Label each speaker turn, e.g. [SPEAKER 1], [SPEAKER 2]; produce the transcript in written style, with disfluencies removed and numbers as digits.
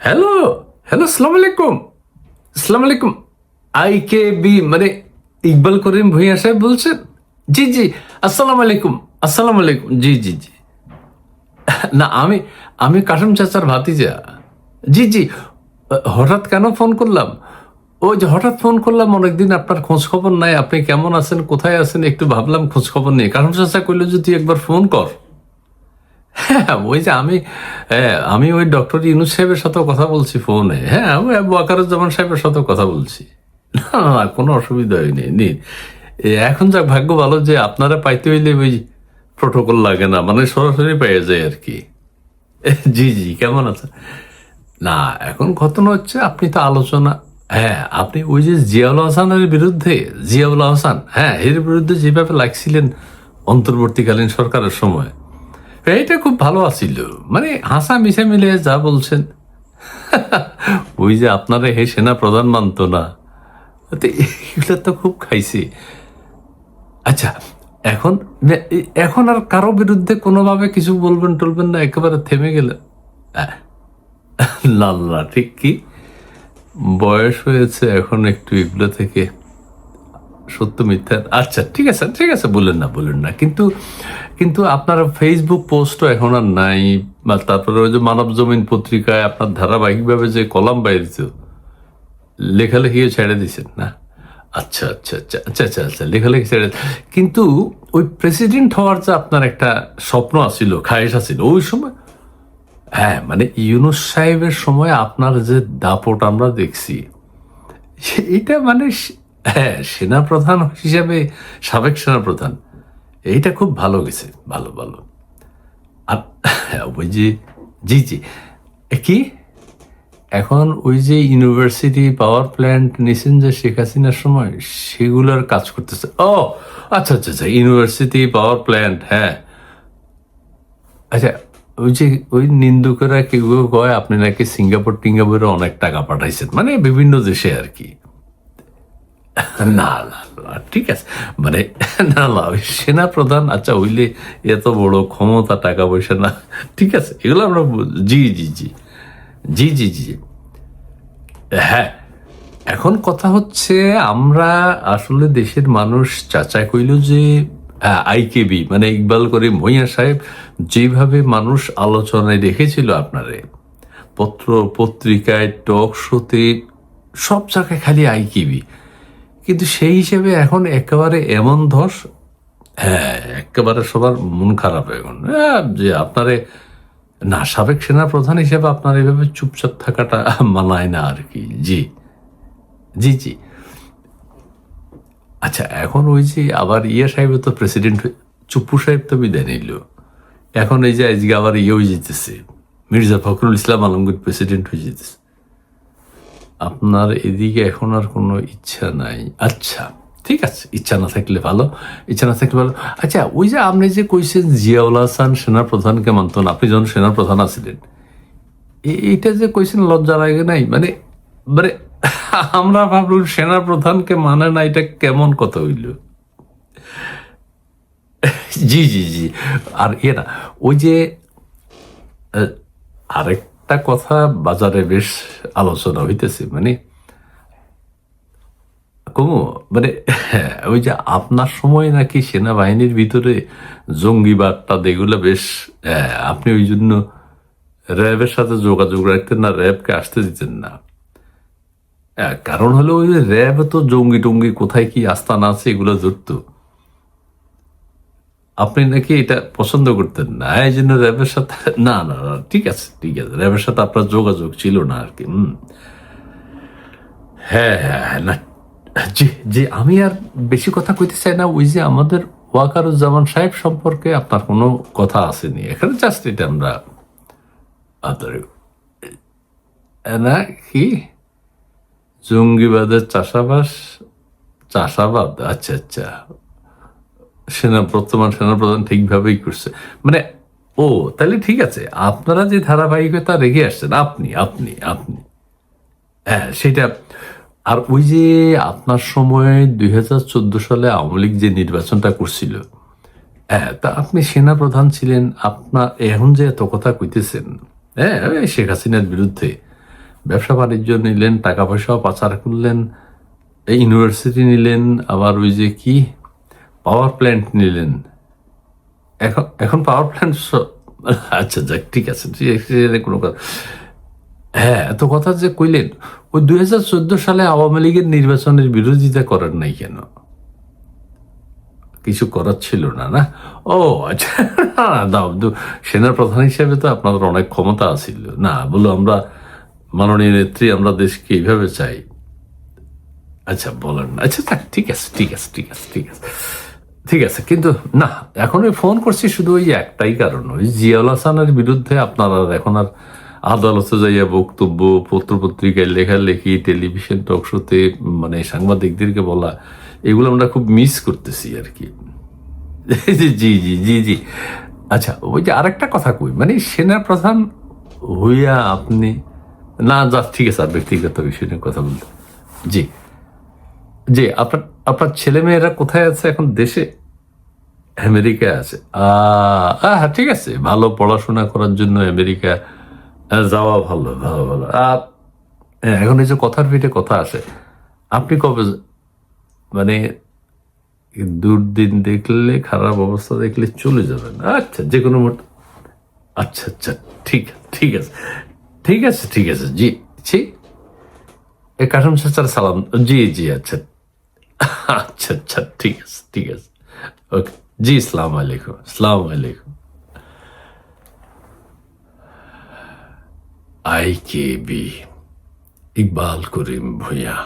[SPEAKER 1] Hello, hello, সালাম আলাইকুম, সালাম আলাইকুম। IKB মানে ইকবাল করিম ভূঁইয়া সাহেব বলছেন? জি জি, আসসালাম আলাইকুম, আসসালাম আলাইকুম। জি জি জি। না, আমি আমি কাসেম চাচার ভাতিজা। জি জি। হঠাৎ কেন ফোন করলাম? ওই যে হঠাৎ ফোন করলাম, অনেকদিন আপনার খোঁজ খবর নাই, আপনি কেমন আছেন, কোথায় আছেন, একটু ভাবলাম খোঁজ খবর নিয়ে। কাসেম চাচা কইল যে তুই একবার ফোন কর। হ্যাঁ, ওই যে আমি ওই ডক্টর ইউনুস সাহেবের সাথেও কথা বলছি ফোনে। হ্যাঁ, আমি আবু ওয়াকারুজ্জামান সাহেবের সাথেও কথা বলছি। না না না, কোনো অসুবিধা হয়নি নিন। এখন যাক, ভাগ্য ভালো যে আপনারা পাইতে হইলে ওই প্রোটোকল লাগে না, মানে সরাসরি পেয়ে যায় আর কি। জি জি, কেমন আছেন? না, এখন ঘটনা হচ্ছে আপনি তো আলোচনা, হ্যাঁ আপনি ওই যে জিয়াউল হাসানের বিরুদ্ধে, জিয়াউল হাসান, হ্যাঁ এর বিরুদ্ধে যেভাবে লাগছিলেন অন্তর্বর্তীকালীন সরকারের সময়, এইটা খুব ভালো আছিল। মানে হাসা মিশে মিলে যা বলছেন, ওই যে আপনারা হে সেনা প্রধান মানতো না, তো এগুলো তো খুব খাইছি। আচ্ছা, এখন এখন আর কারো বিরুদ্ধে কোনোভাবে কিছু বলবেন টলবেন না, একেবারে থেমে গেলে? আহ, না না, ঠিক কি বয়স হয়েছে এখন একটু এগুলো থেকে সত্য মিথ্যা, আচ্ছা ঠিক আছে ঠিক আছে, বললেন না বললেন না, কিন্তু কিন্তু আপনার ফেসবুক পোস্টও এখন আর নাই, বা তারপরে ওই যে মানব জমিন পত্রিকায় আপনার ধারাবাহিকভাবে যে কলাম বাইরেছে, লেখালেখিও ছেড়ে দিছেন না? আচ্ছা আচ্ছা আচ্ছা আচ্ছা আচ্ছা আচ্ছা, লেখালেখি ছেড়ে, কিন্তু ওই প্রেসিডেন্ট হওয়ার যে আপনার একটা স্বপ্ন আছিল, খায়েশ আছিল ওই সময়, হ্যাঁ মানে ইউনুস সাহেবের সময় আপনার যে দাপট আমরা দেখছি, এইটা মানে হ্যাঁ সেনাপ্রধান হিসাবে, সাবেক সেনাপ্রধান, এইটা খুব ভালো গেছে, ভালো ভালো। আর হ্যাঁ, ওই যে জি জি, কি এখন ওই যে ইউনিভার্সিটি পাওয়ার প্ল্যান্ট নিছেন যে শেখ হাসিনার সময়, সেগুলোর কাজ করতেছে। ও আচ্ছা আচ্ছা আচ্ছা, ইউনিভার্সিটি পাওয়ার প্ল্যান্ট, হ্যাঁ। আচ্ছা, ওই যে ওই নিন্দুকেরা কেউ কেউ কয় আপনি নাকি সিঙ্গাপুর টিঙ্গাপুরে অনেক টাকা পাঠাইছেন, মানে বিভিন্ন দেশে আর কি। না না না, ঠিক আছে, মানে না না, ওই সেনা প্রধান আচ্ছা হইলে এত বড় ক্ষমতা, টাকা পয়সা না, ঠিক আছে, এগুলো আমরা জি জি জি জি জি জি, হ্যাঁ। এখন কথা হচ্ছে, আমরা আসলে দেশের মানুষ চাচা কইল যে IKB মানে ইকবাল করিম ভূঁইয়া সাহেব যেভাবে মানুষ আলোচনায় রেখেছিল আপনারে, পত্র পত্রিকায়, টক শোতে, সব জায়গায় খালি IKB, কিন্তু সেই হিসেবে এখন একেবারে এমন ধস, হ্যাঁ একেবারে সবার মন খারাপ এখন, যে আপনারে, না সাবেক সেনা প্রধান হিসেবে আপনার এভাবে চুপচাপ থাকাটা মানায় না আর কি। জি জি জি। আচ্ছা, এখন ওই যে আবার সাহেব তো প্রেসিডেন্ট, চুপ্পু সাহেব তো বিদায় নিল, এখন এই যে আজকে আবার হয়ে যেতেছে, মির্জা ফখরুল ইসলাম আলমগীর প্রেসিডেন্ট হয়ে যেতেছে। আপনার এদিকে এখন আর কোনো ইচ্ছা নাই? আচ্ছা ঠিক আছে, ইচ্ছা না থাকলে ভালো, ইচ্ছা না থাকলে ভালো। আচ্ছা, ওই যে আপনি যে কইছেন জিয়াউল হাসান সেনা প্রধানকে মানতেন, আপনি যখন সেনা প্রধান আছিলেন, এইটা যে কইছেন লজ্জা লাগে নাই? মানে মানে আমরা ভাবলাম সেনা প্রধানকে মানে না, এটা কেমন কথা হইল? জি জি জি। আর না, ওই যে আহ, আরেকটা কথা বাজারে বেশ আলোচনা হইতেছে, মানে কমু, মানে ওই যে আপনার সময় নাকি সেনাবাহিনীর ভিতরে জঙ্গিবাদটা এগুলো বেশ, আপনি ওই জন্য র্যাবের সাথে যোগাযোগ রাখতেন না, র্যাবকে আসতে দিতেন না। কারণ হলো ওই যে র্যাব তো জঙ্গি টঙ্গি কোথায় কি আস্তানা আছে এগুলো ধরতো, আপনি নাকি এটা পছন্দ করতেন না, এই জন্য র্যাবের সাথে, না না না, ঠিক আছে ঠিক আছে, র্যাবের সাথে আপনার যোগাযোগ ছিল না আর কি। হ্যাঁ হ্যাঁ হ্যাঁ, না জি জি, আমি আর বেশি কথা কইতে চাই না। ওই যে আমাদের ওয়াকারুজ্জামান সাহেব সম্পর্কে আপনার কোনো কথা আসেনি এখানে, জাস্ট এটা আমরা আপনার না কি জঙ্গিবাদের চাষাবাস, চাষাবাদ, আচ্ছা আচ্ছা, বর্তমান সেনাপ্রধান ঠিকভাবেই করছে, মানে ও তাহলে ঠিক আছে, আপনারা যে ধারাবাহিকতা রেখে আসছেন, আপনি আপনি আপনি হ্যাঁ সেটা। আর ওই যে আপনার সময় 2014 সালে আওয়ামী লীগ যে নির্বাচনটা করছিল, হ্যাঁ তা আপনি সেনা প্রধান ছিলেন, আপনার এখন যে এত কথা কইতেছেন, হ্যাঁ ওই শেখ হাসিনার বিরুদ্ধে, ব্যবসা বাণিজ্য নিলেন, টাকা পয়সাও পাচার করলেন, ইউনিভার্সিটি নিলেন, আবার ওই যে কি পাওয়ার প্ল্যান্ট নিলেন। এখন এখন পাওয়ার প্ল্যান্ট আচ্ছা যাক, ঠিক আছে, ঠিক আছে, কোনো কথা। হ্যাঁ, এত কথা যে কইলেন, ওই 2014 সালে আওয়ামী লীগের নির্বাচনের বিরোধিতা করেন নাই কেন? কিছু করার ছিল না, না? ও আচ্ছা, দাও, সেনা প্রধান হিসেবে তো আপনাদের অনেক ক্ষমতা ছিল না, বলো আমরা মাননীয় নেত্রী, আমরা দেশকে এইভাবে চাই। আচ্ছা বলেন না, আচ্ছা থাক, ঠিক আছে, ঠিক আছে, ঠিক আছে, ঠিক আছে, ঠিক আছে, কিন্তু না, এখন ওই ফোন করছি শুধু ওই একটাই কারণ, ওই জিয়াউল হাসানের বিরুদ্ধে আপনারা এখন আর আদালতে যাইয়া বক্তব্য, পত্রপত্রিকায় লেখালেখি, টেলিভিশন টক শোতে মানে সাংবাদিকদেরকে বলা, এগুলো আমরা খুব মিস করতেছি আর কি। জি জি জি জি জি। আচ্ছা, ওই যে আরেকটা কথা কই, মানে সেনা প্রধান হইয়া আপনি, না যা ঠিক আছে, আর ব্যক্তিগত বিষয় নিয়ে কথা বলতে। জি জি, আপনার আপনার ছেলে মেয়েরা কোথায় আছে এখন? দেশে? আমেরিকায় আছে? হ্যাঁ, ঠিক আছে, ভালো পড়াশোনা করার জন্য আমেরিকা যাওয়া ভালো, ভালো, ভালো। হ্যাঁ, এখন এই যে কথার পিঠে কথা আসে, আপনি কবে মানে দুর্দিন দেখলে, খারাপ অবস্থা দেখলে চলে যাবেন? আচ্ছা, যে কোনো মুহূর্তে। আচ্ছা আচ্ছা, ঠিক ঠিক আছে, ঠিক আছে, ঠিক আছে, জি জি। এ কাসম চাচার সালাম। জি জি, আচ্ছা আচ্ছা আচ্ছা, ঠিক আছে, ঠিক আছে, ওকে। জি, সালাম আলাইকুম, সালাম আলাইকুম। I K B, Iqbal Karim Bhuiyan.